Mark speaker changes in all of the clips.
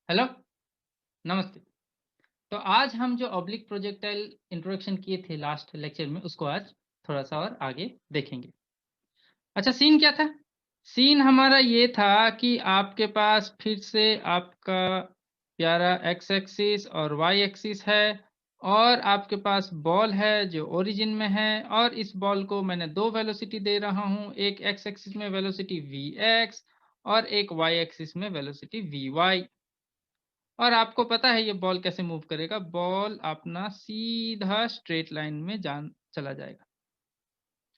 Speaker 1: Hello, नमस्ते। तो आज हम जो ऑब्लिक प्रोजेक्टाइल इंट्रोडक्शन किए थे लास्ट लेक्चर में, उसको आज थोड़ा-सा और आगे देखेंगे। अच्छा, सीन क्या था? सीन हमारा ये था कि आपके पास फिर से आपका प्यारा एक्स एक्सिस और वाई एक्सिस है और आपके पास बॉल है जो ओरिजिन में है और इस बॉल को मैंने 2 वेलोसिटी दे रहा हूँ। एक एक्स एक्सिस में वेलोसिटी वीएक्स और एक वाई एक्सिस में वेलोसिटी वीवाई। और आपको पता है ये बॉल कैसे मूव करेगा? बॉल अपना सीधा स्ट्रेट लाइन में जान चला जाएगा,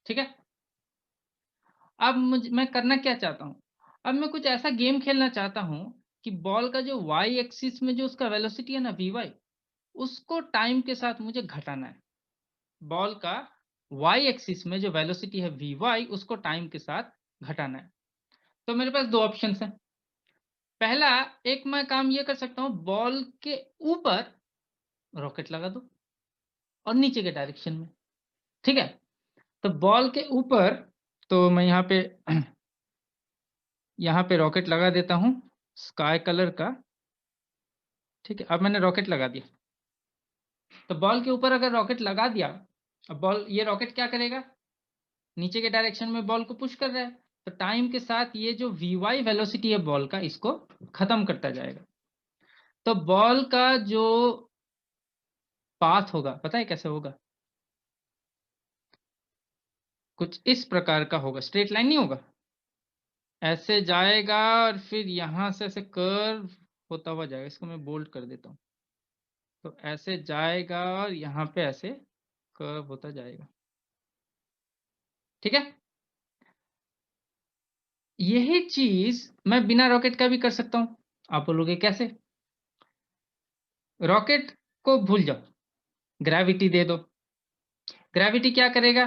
Speaker 1: ठीक है? अब मैं करना क्या चाहता हूँ? अब मैं कुछ ऐसा गेम खेलना चाहता हूँ कि बॉल का जो वाई एक्सिस में जो उसका वेलोसिटी है ना वीवाई, उसको टाइम के साथ मुझे घटाना है। बॉल का वाई एक्सिस में जो वेलोसिटी है वीवाई, उसको टाइम के साथ घटाना है। तो मेरे पास 2 ऑप्शंस हैं। पहला, एक मैं काम ये कर सकता हूँ, बॉल के ऊपर रॉकेट लगा दूँ और नीचे के डायरेक्शन में, ठीक है? तो बॉल के ऊपर तो मैं यहाँ पे रॉकेट लगा देता हूँ स्काई कलर का, ठीक है? अब मैंने रॉकेट लगा दिया। तो बॉल के ऊपर अगर रॉकेट लगा दिया, अब बॉल ये रॉकेट क्या करेगा? नीचे के डायरेक्शन में बॉल को पुश कर रहा है। तो टाइम के साथ ये जो वी वेलोसिटी है बॉल का, इसको खत्म करता जाएगा। तो बॉल का जो पाथ होगा, पता है कैसे होगा? कुछ इस प्रकार का होगा, स्ट्रेट लाइन नहीं होगा। ऐसे जाएगा और फिर यहाँ से ऐसे कर्व होता हुआ जाएगा। इसको मैं बोल्ड कर देता हूँ। तो ऐसे जाएगा और यहाँ पे ऐसे कर्व होता जाएगा, ठीक है? यही चीज़ मैं बिना रॉकेट का भी कर सकता हूँ। आप बोलोगे कैसे? रॉकेट को भूल जाओ, ग्रेविटी दे दो। ग्रेविटी क्या करेगा?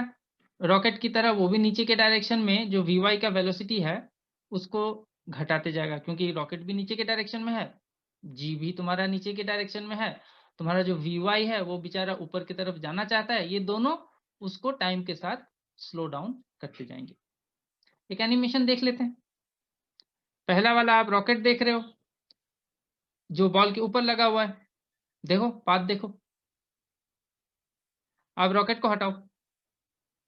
Speaker 1: रॉकेट की तरह वो भी नीचे के डायरेक्शन में जो वी का वेलोसिटी है, उसको घटाते जाएगा क्योंकि रॉकेट भी नीचे के डायरेक्शन में है, जी भी तुम्हारा नीचे के डायरेक्शन में है, तुम्हारा जो वी है वो बेचारा ऊपर की तरफ जाना चाहता है, ये दोनों उसको टाइम के साथ स्लो डाउन करते जाएँगे। एक एनिमेशन देख लेते हैं। पहला वाला आप रॉकेट देख रहे हो, जो बॉल के ऊपर लगा हुआ है। देखो, पाथ देखो। अब रॉकेट को हटाओ,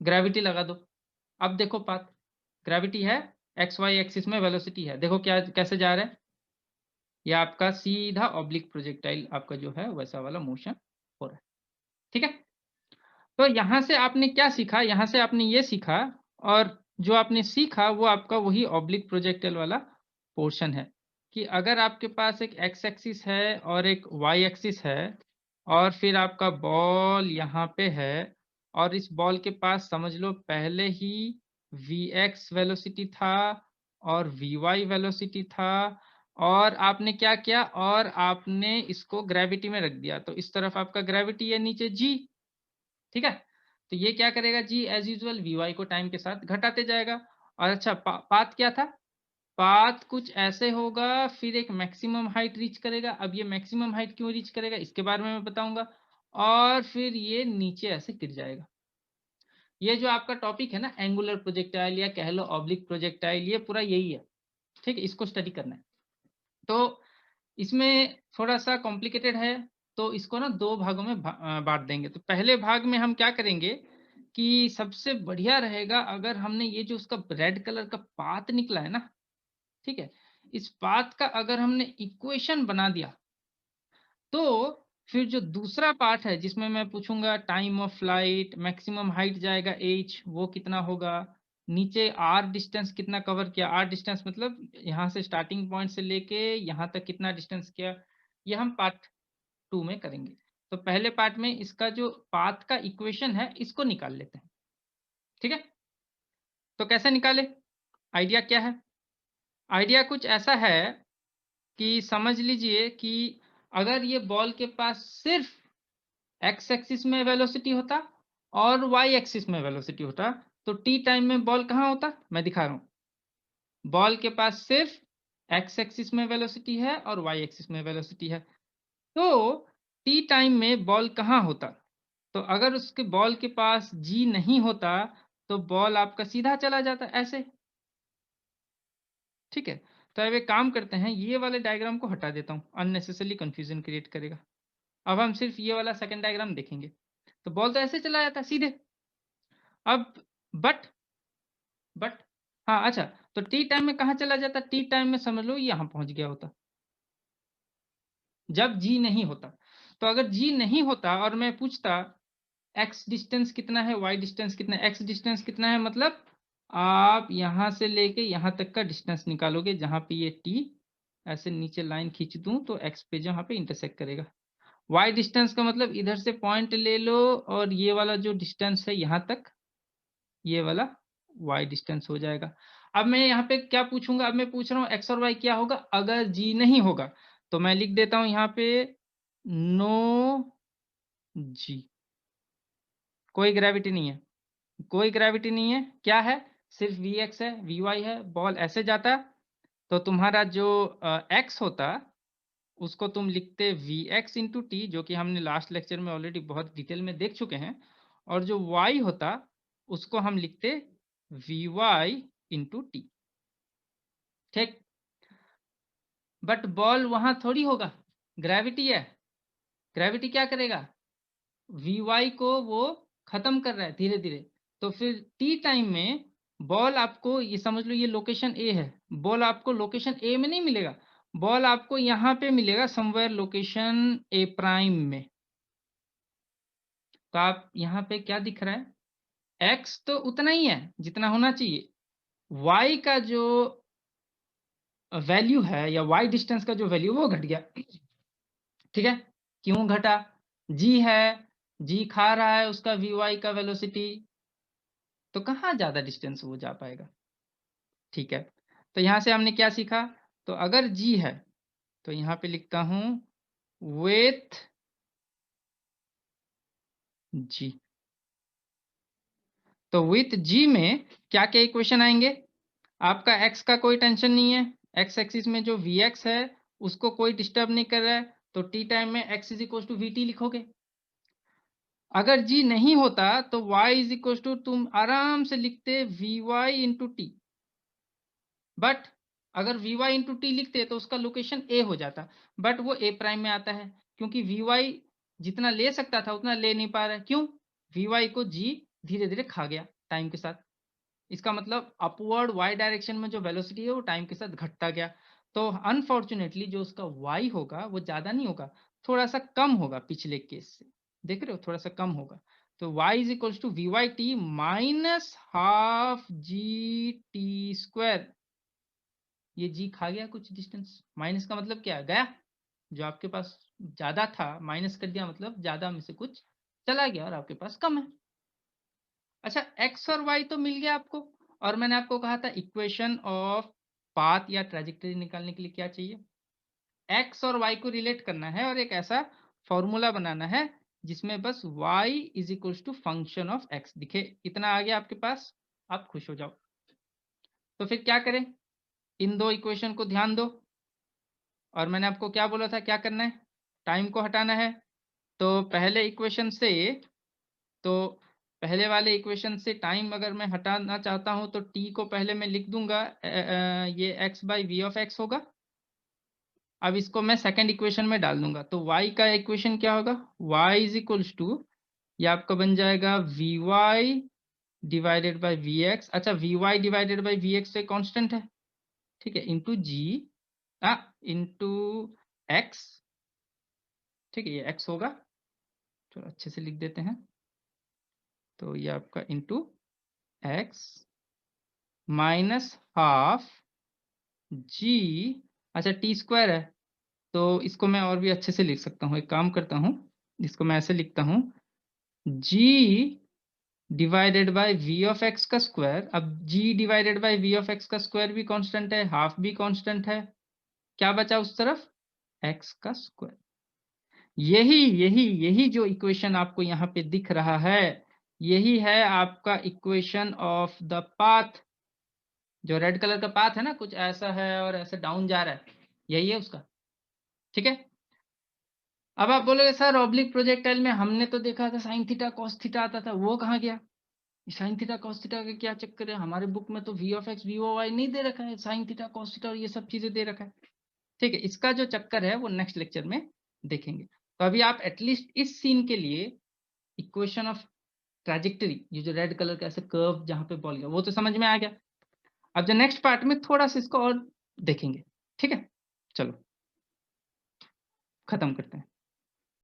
Speaker 1: ग्रेविटी लगा दो। अब देखो पाथ, ग्रेविटी है, एक्स वाई एक्सिस में वेलोसिटी है। देखो क्या कैसे जा रहा है? ये आपका सीधा ऑब्लिक प्रोजेक्टाइल आपका जो है वैसा वाला मोशन हो रहा है, ठीक है? तो यहाँ से आपने क्या सीखा? यहाँ से आपने ये सीखा और जो आपने सीखा वो आपका वही ऑब्लिक प्रोजेक्टाइल वाला पोर्शन है कि अगर आपके पास एक एक्स एक्सिस है और एक वाई एक्सिस है और फिर आपका बॉल यहाँ पे है और इस बॉल के पास समझ लो पहले ही वी एक्स वेलोसिटी था और वी वाई वेलोसिटी था और आपने क्या किया और आपने इसको ग्रेविटी में रख दिया। तो इस तरफ आपका ग्रेविटी है, नीचे जी, ठीक है? तो ये क्या करेगा जी एज़ यूजुअल वी को टाइम के साथ घटाते जाएगा और अच्छा पाथ क्या था? पाथ कुछ ऐसे होगा, फिर एक मैक्सिमम हाइट रीच करेगा। अब ये मैक्सिमम हाइट क्यों रीच करेगा इसके बारे में मैं बताऊँगा और फिर ये नीचे ऐसे गिर जाएगा। ये जो आपका टॉपिक है ना एंगुलर प्रोजेक्टाइल या कह लो ऑब्लिक प्रोजेक्टाइल, ये पूरा यही है, ठीक है? इसको स्टडी करना है। तो इसमें थोड़ा-सा कॉम्प्लिकेटेड है, तो इसको ना 2 भागों में बाँट देंगे। तो पहले भाग में हम क्या करेंगे कि सबसे बढ़िया रहेगा अगर हमने ये जो उसका रेड कलर का पाथ निकला है ना, ठीक है? इस पाथ का अगर हमने इक्वेशन बना दिया, तो फिर जो दूसरा पार्ट है जिसमें मैं पूछूँगा time of flight, maximum height जाएगा h वो कितना होगा? नीचे r डिस्टेंस कितना कवर किया? r डिस्टेंस मतलब यहाँ से स्टार्टिंग पॉइंट से लेके यहाँ तक कितना डिस्टेंस किया? ये हम पार्ट 2 में करेंगे। तो पहले पार्ट में इसका जो पाथ का इक्वेशन है, इसको निकाल लेते हैं, ठीक है? तो कैसे निकालें? आइडिया क्या है? आइडिया कुछ ऐसा है कि समझ लीजिए कि अगर ये बॉल के पास सिर्फ़ एक्स एक्सिस में वेलोसिटी होता और वाई एक्सिस में वेलोसिटी होता, तो टी टाइम में बॉल कहाँ होता? मैं दिखा रहा हूँ। बॉल के पास सिर्फ़ एक्स एक्सिस में वेलोसिटी है और वाई एक्सिस में वेलोसिटी है। तो टी टाइम में बॉल कहाँ होता? तो अगर उसके बॉल के पास जी नहीं होता, तो बॉल आपका सीधा चला जाता ऐसे, ठीक है? तो अब एक काम करते हैं, ये वाले डायग्राम को हटा देता हूँ, अननेसेसरली कंफ्यूजन क्रिएट करेगा। अब हम सिर्फ ये वाला सेकंड डायग्राम देखेंगे। तो बॉल तो ऐसे चला जाता सीधे। अब बट हाँ, अच्छा, तो टी टाइम में कहाँ चला जाता? टी टाइम में समझ लो यहाँ पहुँच गया होता, जब जी नहीं होता। तो अगर जी नहीं होता और मैं पूछता एक्स डिस्टेंस कितना है, वाई डिस्टेंस कितना है, एक्स डिस्टेंस कितना है, मतलब आप यहाँ से लेके यहाँ तक का डिस्टेंस निकालोगे, जहाँ पे ये टी ऐसे नीचे लाइन खींच दूँ तो एक्स पे जहाँ पे इंटरसेक्ट करेगा। वाई डिस्टेंस का मतलब इधर से पॉइंट ले लो और ये वाला जो डिस्टेंस है यहाँ तक, ये वाला वाई डिस्टेंस हो जाएगा। अब मैं यहाँ पे क्या पूछूंगा? अब मैं पूछ रहा हूँ एक्स और वाई क्या होगा अगर जी नहीं होगा। तो मैं लिख देता हूँ यहाँ पे नो जी, कोई ग्रेविटी नहीं है, कोई ग्रेविटी नहीं है। क्या है? सिर्फ वी एक्स है, वी वाई है। बॉल ऐसे जाता तो तुम्हारा जो एक्स होता उसको तुम लिखते वी एक्स इंटू टी, जो कि हमने लास्ट लेक्चर में ऑलरेडी बहुत डिटेल में देख चुके हैं। और जो वाई होता उसको हम लिखते वी वाई इंटू टी। ठीक, बट बॉल वहां थोड़ी होगा, ग्रेविटी है। ग्रेविटी क्या करेगा? वी वाई को वो खत्म कर रहा है धीरे धीरे। तो फिर टी टाइम में बॉल आपको, ये समझ लो ये लोकेशन ए है, बॉल आपको लोकेशन ए में नहीं मिलेगा, बॉल आपको यहाँ पे मिलेगा समवेयर लोकेशन ए प्राइम में। तो आप यहाँ पे क्या दिख रहा है? एक्स तो उतना ही है जितना होना चाहिए, वाई का जो वैल्यू है या वाई डिस्टेंस का जो वैल्यू वो घट गया। ठीक है, क्यों घटा? जी है, जी खा रहा है उसका वी वाई का वेलोसिटी, तो कहाँ ज्यादा डिस्टेंस वो जा पाएगा। ठीक है, तो यहाँ से हमने क्या सीखा? तो अगर जी है तो यहाँ पे लिखता हूं विथ जी। तो विथ जी में क्या क्या इक्वेशन आएंगे? आपका एक्स का कोई टेंशन नहीं है, एक्स एक्सिस में जो वी एक्स है उसको कोई डिस्टर्ब नहीं कर रहा है, तो टी टाइम में X is equal to V T लिखोगे। अगर जी नहीं होता तो y इज इक्वल टू तुम आराम से लिखते V Y into T. But अगर वी वाई इंटू टी लिखते तो उसका लोकेशन ए हो जाता, बट वो ए प्राइम में आता है, क्योंकि वी वाई जितना ले सकता था उतना ले नहीं पा रहा है। क्यों? वी वाई को जी धीरे धीरे खा गया टाइम के साथ। इसका मतलब अपवर्ड वाई डायरेक्शन में जो वेलोसिटी है वो टाइम के साथ घटता गया। तो अनफॉर्चुनेटली जो उसका वाई होगा वो ज्यादा नहीं होगा, थोड़ा सा कम होगा पिछले केस से। देख रहे हो, थोड़ा सा कम होगा। तो y is equals to V Y T minus half G T square. ये जी खा गया कुछ डिस्टेंस, माइनस का मतलब क्या है? गया, जो आपके पास ज्यादा था माइनस कर दिया, मतलब ज्यादा में से कुछ चला गया और आपके पास कम है। अच्छा, एक्स और वाई तो मिल गया आपको, और मैंने आपको कहा था इक्वेशन ऑफ पाथ या ट्रेजेक्टरी निकालने के लिए क्या चाहिए? एक्स और वाई को रिलेट करना है और एक ऐसा फॉर्मूला बनाना है जिसमें बस y is equals to function of x दिखे। इतना आ गया आपके पास, आप खुश हो जाओ। तो फिर क्या करें? इन दो इक्वेशन को ध्यान दो, और मैंने आपको क्या बोला था क्या करना है? टाइम को हटाना है। तो पहले इक्वेशन से, तो पहले वाले इक्वेशन से टाइम अगर मैं हटाना चाहता हूं तो t को पहले मैं लिख दूंगा ये x by V of X होगा। अब इसको मैं सेकंड इक्वेशन में डाल दूंगा, तो y का इक्वेशन क्या होगा? y इज इक्वल्स टू, ये आपका बन जाएगा V Y divided by V X. अच्छा, V Y divided by V X तो कॉन्स्टेंट है, ठीक है, इंटू जी इंटू एक्स। ठीक है, ये एक्स होगा, चलो अच्छे से लिख देते हैं। तो ये आपका इंटू एक्स माइनस हाफ जी, अच्छा टी स्क्वायर है, तो इसको मैं और भी अच्छे से लिख सकता हूँ। एक काम करता हूँ, इसको मैं ऐसे लिखता हूँ G divided by V of X का स्क्वायर। अब G divided by V of X का स्क्वायर भी कांस्टेंट है, हाफ भी कांस्टेंट है, क्या बचा उस तरफ? एक्स का स्क्वायर। यही यही यही जो इक्वेशन आपको यहाँ पे दिख रहा है, यही है आपका इक्वेशन ऑफ द पाथ। जो रेड कलर का पाथ है ना, कुछ ऐसा है और ऐसे डाउन जा रहा है, यही है उसका। ठीक है, अब आप बोलोगे सर ऑब्लिक प्रोजेक्टाइल में हमने तो देखा था साइन थीटा कॉस थीटा आता था, वो कहाँ गया? साइन थीटा कॉस थीटा का क्या चक्कर है, हमारे बुक में तो V of X V O Y नहीं दे रखा है, साइन थीटा कॉस थीटा और ये सब चीजें दे रखा है। ठीक है, इसका जो चक्कर है वो नेक्स्ट लेक्चर में देखेंगे। तो अभी आप एटलीस्ट इस सीन के लिए इक्वेशन ऑफ ट्रैजेक्टरी, ये जो रेड कलर का ऐसे कर्व जहां पे बॉल गया वो तो समझ में आ गया। अब जो नेक्स्ट पार्ट में थोड़ा सा इसको और देखेंगे। ठीक है, चलो खत्म करते हैं।